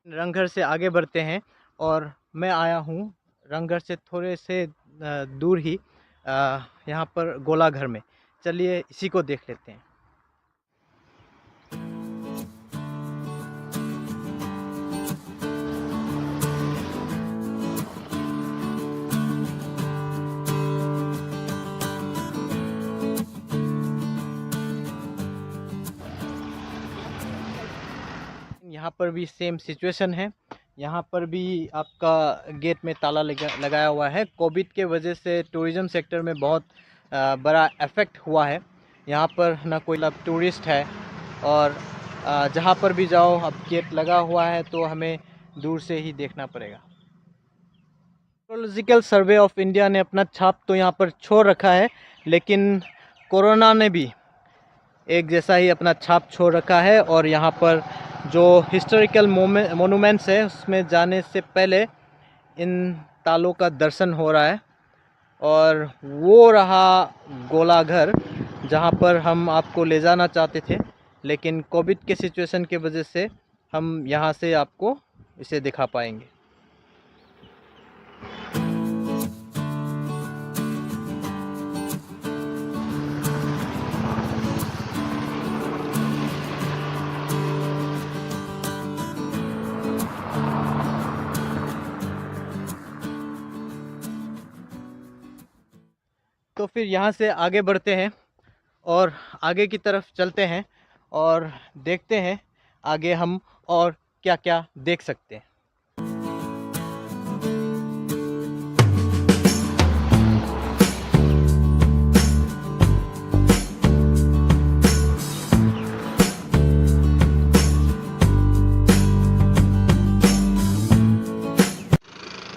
रंगघर से आगे बढ़ते हैं और मैं आया हूँ रंगघर से थोड़े से दूर ही यहाँ पर गोलाघर में। चलिए इसी को देख लेते हैं। यहाँ पर भी सेम सिचुएशन है। यहाँ पर भी आपका गेट में ताला लगाया हुआ है। कोविड के वजह से टूरिज़्म सेक्टर में बहुत बड़ा इफ़ेक्ट हुआ है। यहाँ पर ना कोई टूरिस्ट है और जहाँ पर भी जाओ अब गेट लगा हुआ है तो हमें दूर से ही देखना पड़ेगा। मेट्रोलॉजिकल सर्वे ऑफ इंडिया ने अपना छाप तो यहाँ पर छोड़ रखा है, लेकिन कोरोना ने भी एक जैसा ही अपना छाप छोड़ रखा है। और यहाँ पर जो हिस्टोरिकल मोनूमेंट्स है उसमें जाने से पहले इन तालों का दर्शन हो रहा है। और वो रहा गोलाघर जहाँ पर हम आपको ले जाना चाहते थे, लेकिन कोविड के सिचुएशन के वजह से हम यहाँ से आपको इसे दिखा पाएंगे। तो फिर यहाँ से आगे बढ़ते हैं और आगे की तरफ चलते हैं और देखते हैं आगे हम और क्या क्या देख सकते हैं।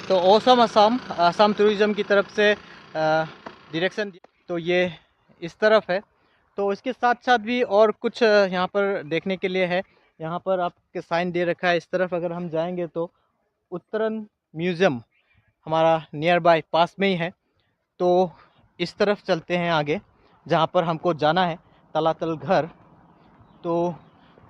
तो ओसम असम टूरिज़्म की तरफ से डायरेक्शन तो ये इस तरफ है। तो इसके साथ साथ भी और कुछ यहाँ पर देखने के लिए है। यहाँ पर आपके साइन दे रखा है। इस तरफ अगर हम जाएंगे तो उत्तरन म्यूज़ियम हमारा नियर बाय पास में ही है। तो इस तरफ चलते हैं आगे जहाँ पर हमको जाना है, तलातल घर। तो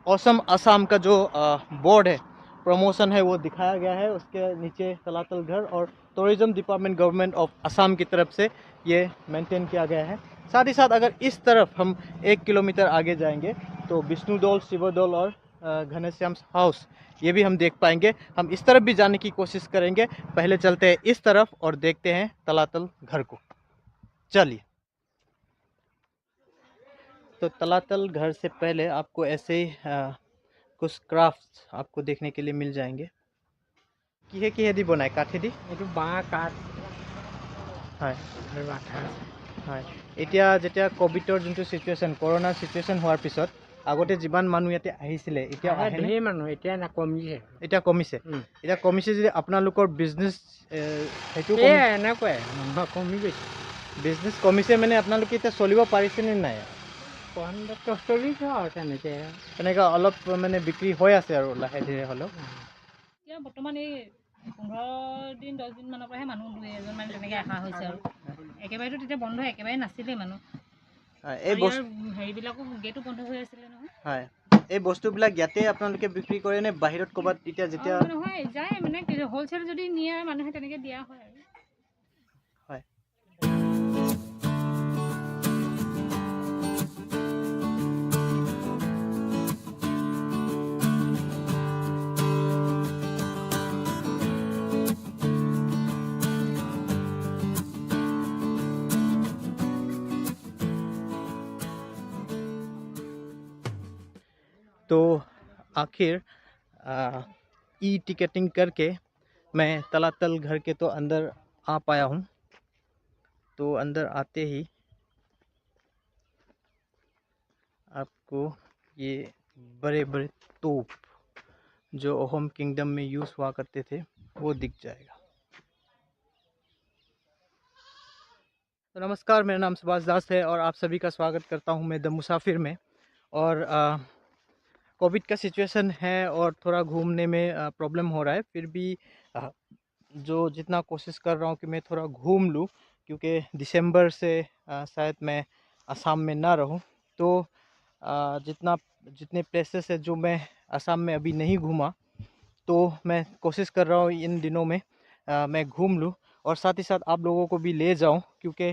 ओसम असम का जो बोर्ड है, प्रमोशन है, वो दिखाया गया है। उसके नीचे तलातल घर और tourism department government of Assam की तरफ से ये मेंटेन किया गया है। साथ ही साथ अगर इस तरफ हम 1 किलोमीटर आगे जाएंगे तो विष्णुडोल, शिवडोल और घनश्याम हाउस ये भी हम देख पाएंगे। हम इस तरफ भी जाने की कोशिश करेंगे। पहले चलते हैं इस तरफ और देखते हैं तलातल घर को। चलिए। तो तलातल घर से पहले आपको ऐसे ही कुछ क्राफ्ट्स आपको देखने के लिए मिल जाएंगे। किहेदी बनाए काठेदी बाँह काঠ হয় আৰু আঠা হয়। এতিয়া যেতিয়া কোভিডৰ যোনটো চিটুৱেশ্যন, কৰোণাৰ চিটুৱেশ্যন হোৱাৰ পিছত আগতে যিমান মানুহ ইয়াতে আহিছিলে এতিয়া আহেনে? ঢেৰ মানুহ এতিয়া কমিছে। এতিয়া কমিছে। এতিয়া কমিছে যদি আপোনালোকৰ বিজনেছ সেইটো এনেকুৱাই মানুহ কমি গৈছে। বিজনেছ কমিছে মানে আপোনালোকে এতিয়া চলিব পাৰিছেনে নাই? চলিছে আৰু তেনেকৈ তেনেকৈ অলপ মানে বিক্ৰী হৈ আছে আৰু লাহে ধীৰে হ'লেও। এতিয়া বৰ্তমান এই 15 দিন 10 দিন মানৰ পৰাহে মানুহ 2-এজন মানে তেনেকৈ অহা হৈছে আৰু একেবাৰেতো তেতিয়া বন্ধ একেবাৰে নাছিলেই মানুহ। এই হেৰিবিলাকো গেটো বন্ধ হৈ আছিলে নহয়। হয়, এই বস্তুবিলাক ইয়াতে আপোনালোকে বিক্ৰী কৰে নে বাহিৰত ক'ৰবাত? এতিয়া যেতিয়া নহয় যায় মানে হ'লচেল যদি নিয়ে মানুহে তেনেকৈ দিয়া হয় আৰু। হয়। तो आखिर ई टिकटिंग करके मैं तलातल घर के तो अंदर आ पाया हूँ। तो अंदर आते ही आपको ये बड़े बड़े तोप जो अहोम किंगडम में यूज़ हुआ करते थे वो दिख जाएगा। तो नमस्कार, मेरा नाम सुभाष दास है और आप सभी का स्वागत करता हूँ मैं द मुसाफिर में। और कोविड का सिचुएशन है और थोड़ा घूमने में प्रॉब्लम हो रहा है, फिर भी जो जितना कोशिश कर रहा हूँ कि मैं थोड़ा घूम लूँ, क्योंकि दिसंबर से शायद मैं असम में ना रहूँ। तो जितने प्लेसेस है जो मैं असम में अभी नहीं घूमा, तो मैं कोशिश कर रहा हूँ इन दिनों में मैं घूम लूँ और साथ ही साथ आप लोगों को भी ले जाऊँ, क्योंकि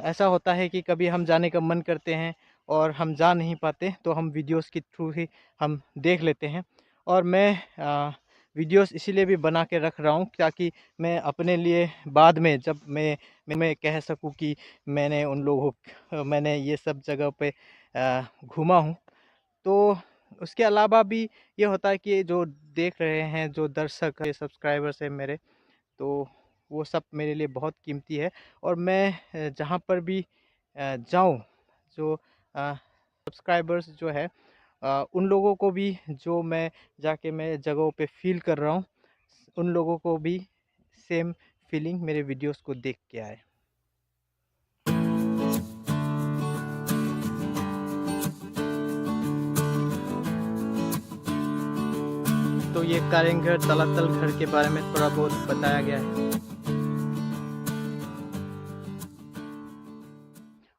ऐसा होता है कि कभी हम जाने का मन करते हैं और हम जा नहीं पाते, तो हम वीडियोस के थ्रू ही हम देख लेते हैं। और मैं वीडियोस इसीलिए भी बना के रख रहा हूँ ताकि मैं अपने लिए बाद में जब मैं कह सकूँ कि मैंने ये सब जगह पे घूमा हूँ। तो उसके अलावा भी ये होता है कि जो देख रहे हैं, जो दर्शक है, सब्सक्राइबर्स हैं मेरे, तो वो सब मेरे लिए बहुत कीमती है। और मैं जहाँ पर भी जाऊँ, जो सब्सक्राइबर्स जो है उन लोगों को भी, जो मैं जगहों पे फ़ील कर रहा हूँ, उन लोगों को भी सेम फीलिंग मेरे वीडियोस को देख के आए। तो ये कारेंघर तलातल घर के बारे में थोड़ा बहुत बताया गया है।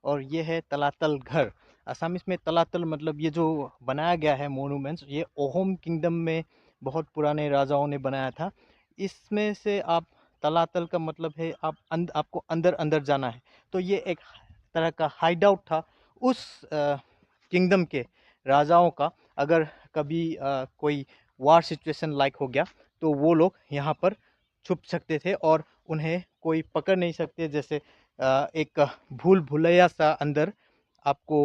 और ये है तलातल घर। असमीस में तलातल मतलब ये जो बनाया गया है मोनूमेंट्स, ये ओहोम किंगडम में बहुत पुराने राजाओं ने बनाया था। इसमें से आप तलातल का मतलब है आपको अंदर अंदर जाना है। तो ये एक तरह का हाइड आउट था उस किंगडम के राजाओं का। अगर कभी कोई वार सिचुएशन लाइक हो गया तो वो लोग यहाँ पर छुप सकते थे और उन्हें कोई पकड़ नहीं सकते। जैसे एक भूल भुलैया सा अंदर आपको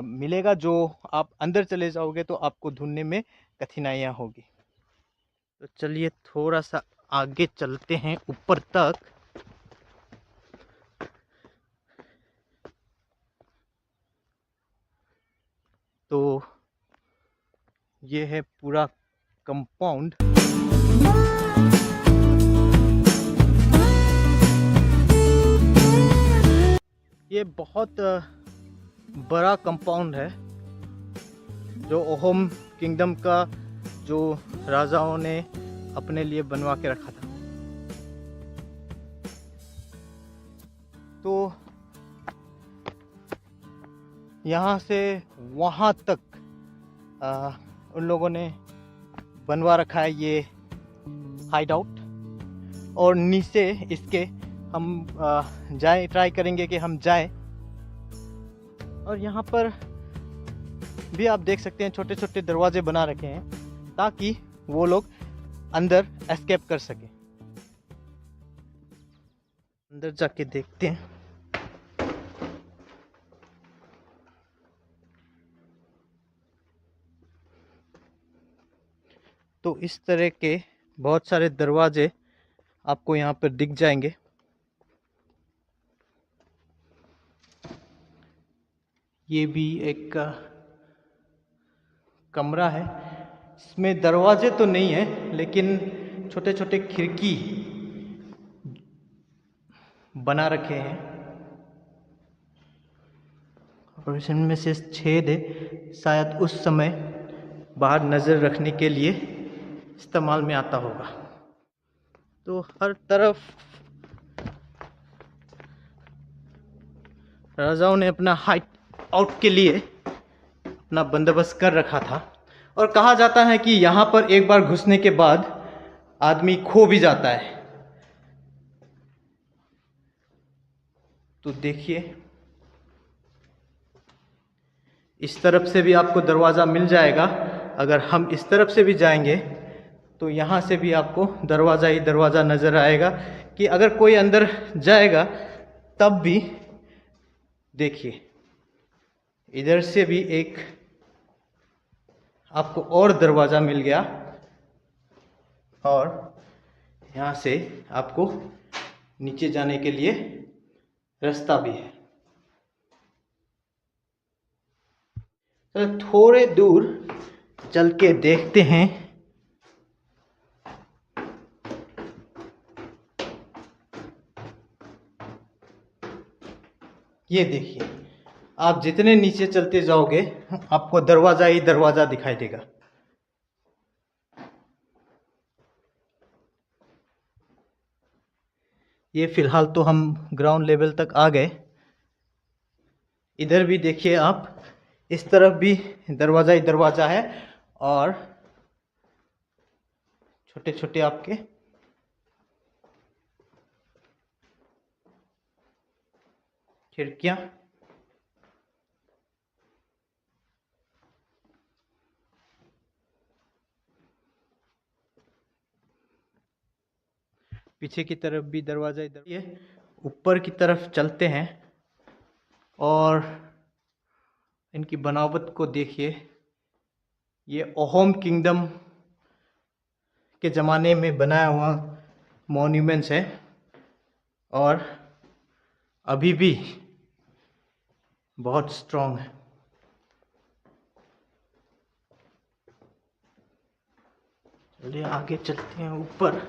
मिलेगा, जो आप अंदर चले जाओगे तो आपको ढूंढने में कठिनाइयाँ होगी। तो चलिए थोड़ा सा आगे चलते हैं ऊपर तक। तो ये है पूरा कंपाउंड। ये बहुत बड़ा कंपाउंड है जो ओहोम किंगडम का जो राजाओं ने अपने लिए बनवा के रखा था। तो यहाँ से वहाँ तक उन लोगों ने बनवा रखा है ये हाइड आउट। और नीचे इसके हम ट्राई करेंगे कि हम जाएं। और यहाँ पर भी आप देख सकते हैं छोटे छोटे दरवाजे बना रखे हैं ताकि वो लोग अंदर एस्केप कर सके। अंदर जाके देखते हैं। तो इस तरह के बहुत सारे दरवाजे आपको यहाँ पर दिख जाएंगे। ये भी एक कमरा है। इसमें दरवाजे तो नहीं है लेकिन छोटे छोटे खिड़की बना रखे हैं और इनमें से छेद है, शायद उस समय बाहर नज़र रखने के लिए इस्तेमाल में आता होगा। तो हर तरफ राजाओं ने अपना हाइड आउट के लिए अपना बंदोबस्त कर रखा था। और कहा जाता है कि यहाँ पर एक बार घुसने के बाद आदमी खो भी जाता है। तो देखिए, इस तरफ से भी आपको दरवाज़ा मिल जाएगा। अगर हम इस तरफ से भी जाएंगे तो यहाँ से भी आपको दरवाज़ा ही दरवाज़ा नज़र आएगा कि अगर कोई अंदर जाएगा तब भी देखिए, इधर से भी एक आपको और दरवाज़ा मिल गया और यहाँ से आपको नीचे जाने के लिए रास्ता भी है। तो थोड़े दूर चल के देखते हैं। ये देखिए, आप जितने नीचे चलते जाओगे आपको दरवाज़ा ही दरवाज़ा दिखाई देगा। ये फिलहाल तो हम ग्राउंड लेवल तक आ गए। इधर भी देखिए आप, इस तरफ भी दरवाज़ा ही दरवाज़ा है और छोटे छोटे आपके खिड़कियां। पीछे की तरफ भी दरवाजा इधर। ये ऊपर की तरफ चलते हैं और इनकी बनावट को देखिए। ये अहोम किंगडम के ज़माने में बनाया हुआ मॉन्यूमेंट्स है और अभी भी बहुत स्ट्रॉन्ग है। चलिए आगे चलते हैं ऊपर।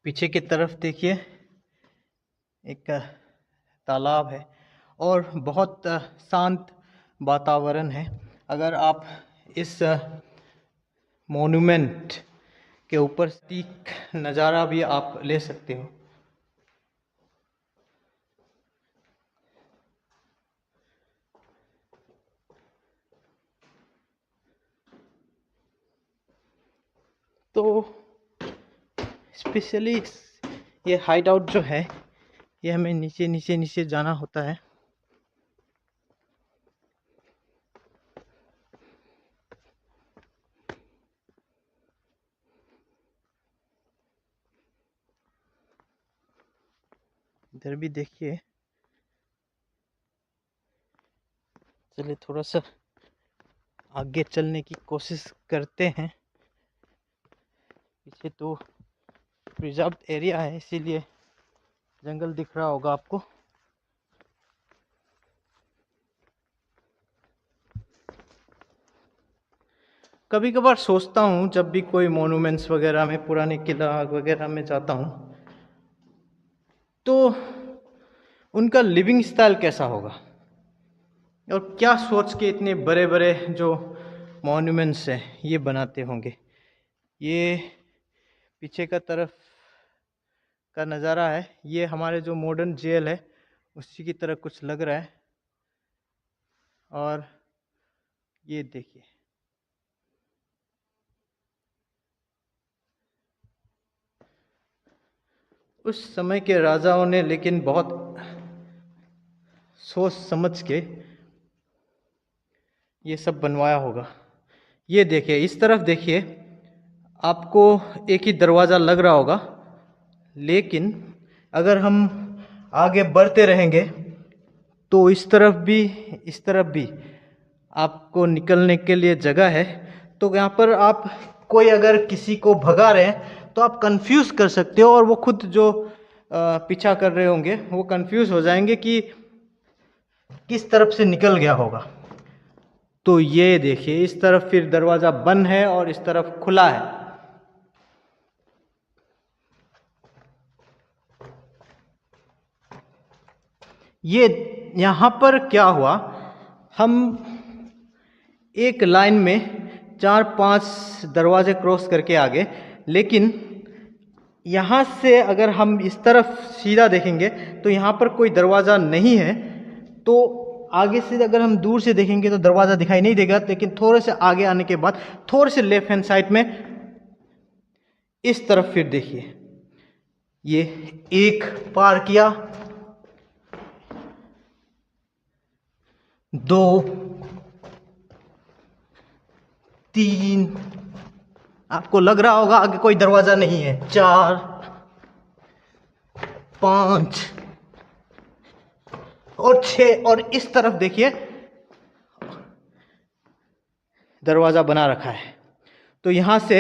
पीछे की तरफ देखिए एक तालाब है और बहुत शांत वातावरण है। अगर आप इस मॉन्यूमेंट के ऊपर ठीक नज़ारा भी आप ले सकते हो। तो स्पेशली ये हाइड आउट जो है ये हमें नीचे नीचे नीचे जाना होता है। इधर भी देखिए। चलिए थोड़ा सा आगे चलने की कोशिश करते हैं। पीछे तो प्रिजर्व्ड एरिया है इसीलिए जंगल दिख रहा होगा आपको। कभी कभार सोचता हूँ जब भी कोई मॉन्यूमेंट्स वगैरह में, पुराने किला वगैरह में जाता हूँ तो उनका लिविंग स्टाइल कैसा होगा और क्या सोच के इतने बड़े बड़े जो मॉन्यूमेंट्स हैं ये बनाते होंगे। ये पीछे का तरफ का नज़ारा है। ये हमारे जो मॉडर्न जेल है उसी की तरह कुछ लग रहा है। और ये देखिए उस समय के राजाओं ने लेकिन बहुत सोच समझ के ये सब बनवाया होगा। ये देखिए, इस तरफ देखिए, आपको एक ही दरवाज़ा लग रहा होगा, लेकिन अगर हम आगे बढ़ते रहेंगे तो इस तरफ भी आपको निकलने के लिए जगह है। तो यहाँ पर आप कोई अगर किसी को भगा रहे हैं तो आप कंफ्यूज कर सकते हो और वो खुद जो पीछा कर रहे होंगे वो कंफ्यूज हो जाएंगे कि किस तरफ से निकल गया होगा। तो ये देखिए, इस तरफ फिर दरवाज़ा बंद है और इस तरफ खुला है। ये यहाँ पर क्या हुआ, हम एक लाइन में 4-5 दरवाजे क्रॉस करके आ गए, लेकिन यहाँ से अगर हम इस तरफ सीधा देखेंगे तो यहाँ पर कोई दरवाज़ा नहीं है। तो आगे से अगर हम दूर से देखेंगे तो दरवाज़ा दिखाई नहीं देगा, लेकिन थोड़े से आगे आने के बाद थोड़े से लेफ्ट हैंड साइड में इस तरफ फिर देखिए, ये एक पार किया, 2, 3, आपको लग रहा होगा आगे कोई दरवाजा नहीं है, 4, 5 और 6, और इस तरफ देखिए दरवाजा बना रखा है। तो यहां से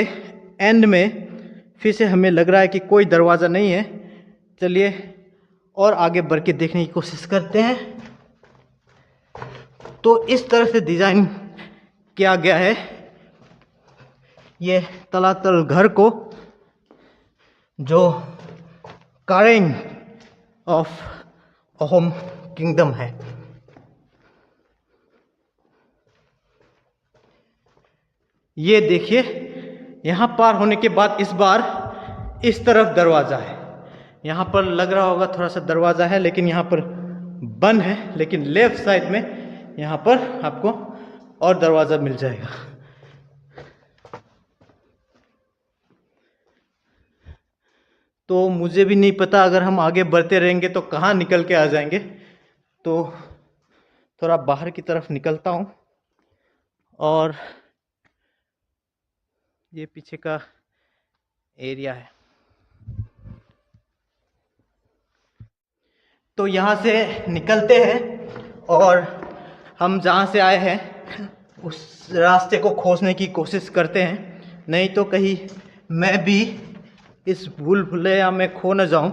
एंड में फिर से हमें लग रहा है कि कोई दरवाजा नहीं है। चलिए और आगे बढ़ के देखने की कोशिश करते हैं। तो इस तरह से डिजाइन किया गया है ये तलातल घर को, जो कारेंग ऑफ अहोम किंगडम है। ये देखिए, यहाँ पार होने के बाद इस बार इस तरफ दरवाज़ा है। यहाँ पर लग रहा होगा थोड़ा सा दरवाज़ा है, लेकिन यहाँ पर बंद है। लेकिन लेफ्ट साइड में यहाँ पर आपको और दरवाज़ा मिल जाएगा। तो मुझे भी नहीं पता, अगर हम आगे बढ़ते रहेंगे तो कहाँ निकल के आ जाएंगे। तो थोड़ा बाहर की तरफ निकलता हूँ। और ये पीछे का एरिया है। तो यहाँ से निकलते हैं और हम जहाँ से आए हैं उस रास्ते को खोजने की कोशिश करते हैं। नहीं तो कहीं मैं भी इस भूल भुलैया में खो न जाऊं।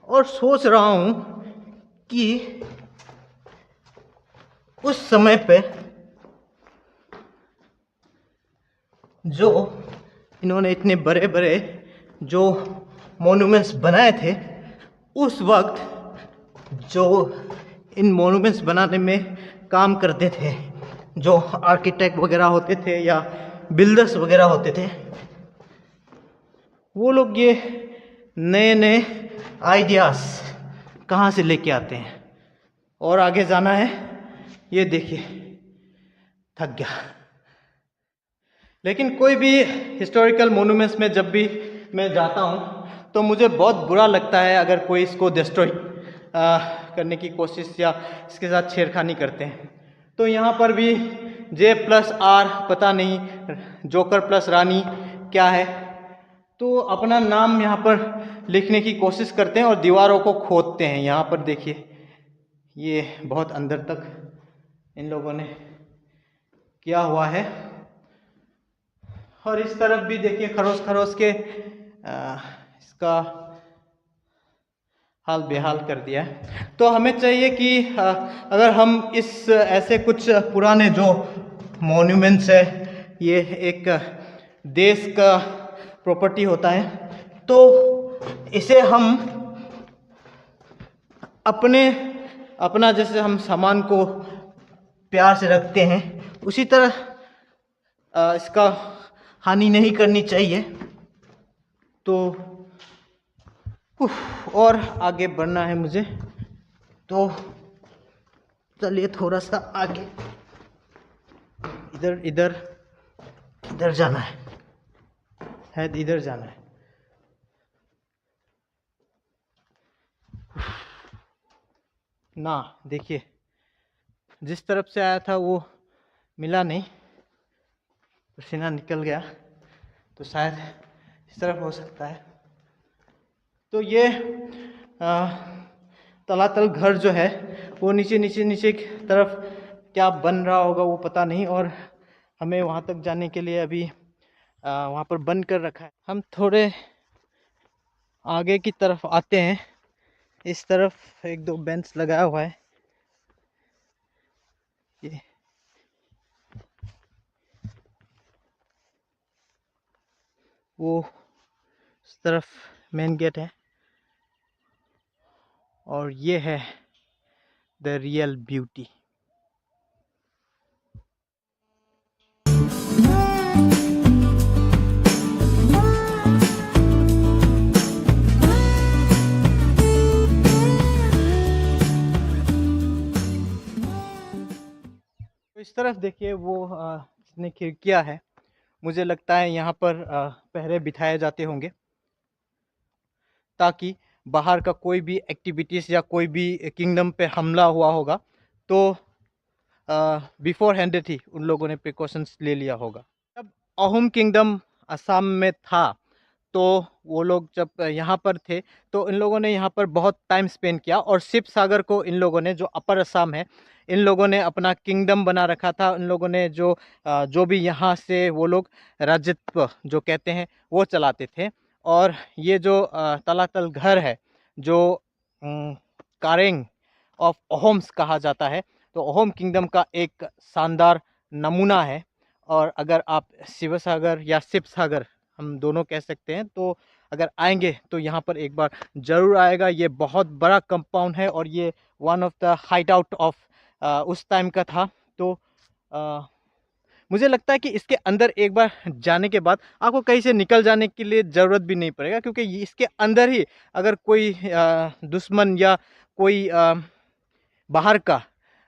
और सोच रहा हूं कि उस समय पे जो इन्होंने इतने बड़े बड़े जो मॉन्यूमेंट्स बनाए थे, उस वक्त जो इन मॉन्यूमेंट्स बनाने में काम करते थे, जो आर्किटेक्ट वगैरह होते थे या बिल्डर्स वगैरह होते थे, वो लोग ये नए नए आइडियाज़ कहाँ से लेके आते हैं। और आगे जाना है, ये देखिए थक गया। लेकिन कोई भी हिस्टोरिकल मोनूमेंट्स में जब भी मैं जाता हूँ तो मुझे बहुत बुरा लगता है अगर कोई इसको डिस्ट्रॉय करने की कोशिश या इसके साथ छेड़खानी करते हैं। तो यहाँ पर भी J+R पता नहीं जोकर प्लस रानी क्या है, तो अपना नाम यहाँ पर लिखने की कोशिश करते हैं और दीवारों को खोदते हैं। यहाँ पर देखिए ये बहुत अंदर तक इन लोगों ने किया हुआ है। और इस तरफ भी देखिए खरोस खरोस के इसका हाल बेहाल कर दिया है। तो हमें चाहिए कि अगर हम इस ऐसे कुछ पुराने जो मॉन्यूमेंट्स है, ये एक देश का प्रॉपर्टी होता है, तो इसे हम अपना जैसे हम सामान को प्यार से रखते हैं, उसी तरह इसका हानि नहीं करनी चाहिए। तो और आगे बढ़ना है मुझे, तो चलिए थोड़ा सा आगे इधर इधर इधर जाना है इधर जाना है। ना देखिए जिस तरफ से आया था वो मिला नहीं, पसीना निकल गया, तो शायद इस तरफ हो सकता है। तो ये तलातल घर जो है वो नीचे नीचे नीचे की तरफ क्या बन रहा होगा वो पता नहीं, और हमें वहाँ तक जाने के लिए अभी वहाँ पर बंद कर रखा है। हम थोड़े आगे की तरफ आते हैं। इस तरफ एक दो बेंच लगाया हुआ है। ये वो इस तरफ मेन गेट है, और ये है द रियल ब्यूटी। तो इस तरफ देखिए वो जितने खिड़कियाँ है, मुझे लगता है यहाँ पर पहरे बिठाए जाते होंगे ताकि बाहर का कोई भी एक्टिविटीज़ या कोई भी किंगडम पे हमला हुआ होगा तो बिफोर हैंडेड ही उन लोगों ने प्रिकॉशंस ले लिया होगा। जब अहोम किंगडम असम में था तो वो लोग जब यहाँ पर थे तो इन लोगों ने यहाँ पर बहुत टाइम स्पेंड किया, और शिव सागर को इन लोगों ने, जो अपर असम है, इन लोगों ने अपना किंगडम बना रखा था। इन लोगों ने जो भी यहाँ से वो लोग राजत्व जो कहते हैं वो चलाते थे। और ये जो तलातल घर है जो कारेंग ऑफ अहोम्स कहा जाता है, तो अहोम किंगडम का एक शानदार नमूना है। और अगर आप शिव सागर या शिव सागर हम दोनों कह सकते हैं, तो अगर आएंगे तो यहाँ पर एक बार ज़रूर आएगा। ये बहुत बड़ा कंपाउंड है और ये one of the hide out of उस टाइम का था। तो मुझे लगता है कि इसके अंदर एक बार जाने के बाद आपको कहीं से निकल जाने के लिए ज़रूरत भी नहीं पड़ेगा, क्योंकि इसके अंदर ही अगर कोई दुश्मन या कोई बाहर का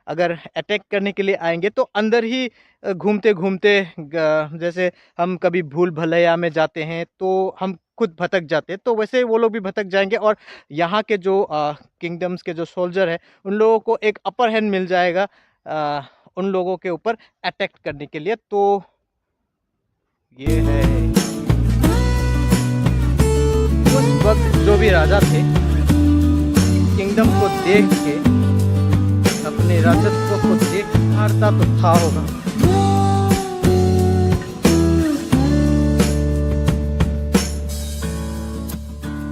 अगर अटैक करने के लिए आएंगे तो अंदर ही घूमते घूमते जैसे हम कभी भूल भुलैया में जाते हैं तो हम खुद भटक जाते हैं, तो वैसे वो लोग भी भटक जाएंगे और यहाँ के जो किंगडम्स के जो सोल्जर है उन लोगों को एक अपर हैंड मिल जाएगा उन लोगों के ऊपर अटैक करने के लिए। तो ये है उस वक्त जो भी राजा थे किंगडम को देख के, अपने राजत्व को देख हारता तो था होगा।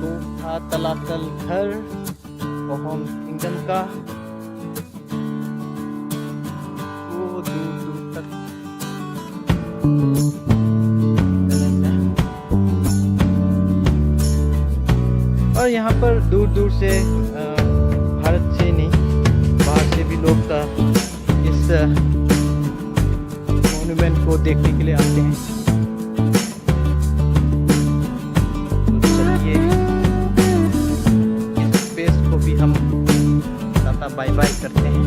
तो था तलातल घर होम किंगडम का, वो दूर दूर तक। और यहाँ पर दूर दूर से भारत से नहीं बाहर से भी लोग इस मॉन्यूमेंट को देखने के लिए आते हैं। तो चलिए इस स्पेस को भी हम टाटा बाय बाय करते हैं।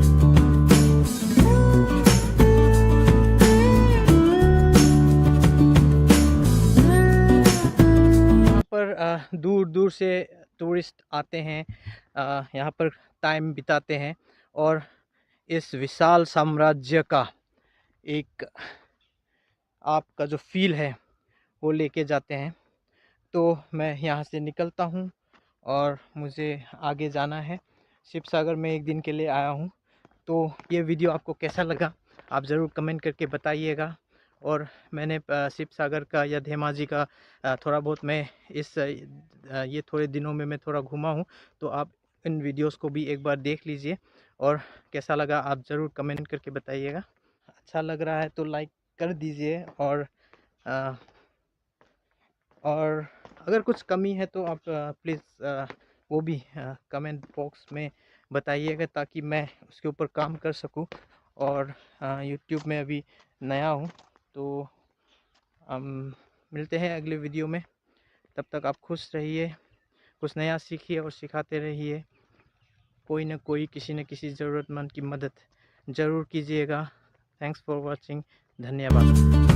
यहाँ पर दूर दूर से टूरिस्ट आते हैं, यहाँ पर टाइम बिताते हैं और इस विशाल साम्राज्य का एक आपका जो फील है वो लेके जाते हैं। तो मैं यहाँ से निकलता हूँ और मुझे आगे जाना है। शिव सागर में एक दिन के लिए आया हूँ। तो ये वीडियो आपको कैसा लगा आप ज़रूर कमेंट करके बताइएगा। और मैंने शिव सागर का या धेमाजी का थोड़ा बहुत मैं ये थोड़े दिनों में मैं थोड़ा घूमा हूँ, तो आप इन वीडियोस को भी एक बार देख लीजिए और कैसा लगा आप ज़रूर कमेंट करके बताइएगा। अच्छा लग रहा है तो लाइक कर दीजिए और अगर कुछ कमी है तो आप प्लीज़ वो भी कमेंट बॉक्स में बताइएगा ताकि मैं उसके ऊपर काम कर सकूं। और यूट्यूब में अभी नया हूं, तो मिलते हैं अगले वीडियो में। तब तक आप खुश रहिए, कुछ नया सीखिए और सिखाते रहिए। कोई न कोई किसी न किसी ज़रूरतमंद की मदद ज़रूर कीजिएगा। Thanks for watching. धन्यवाद।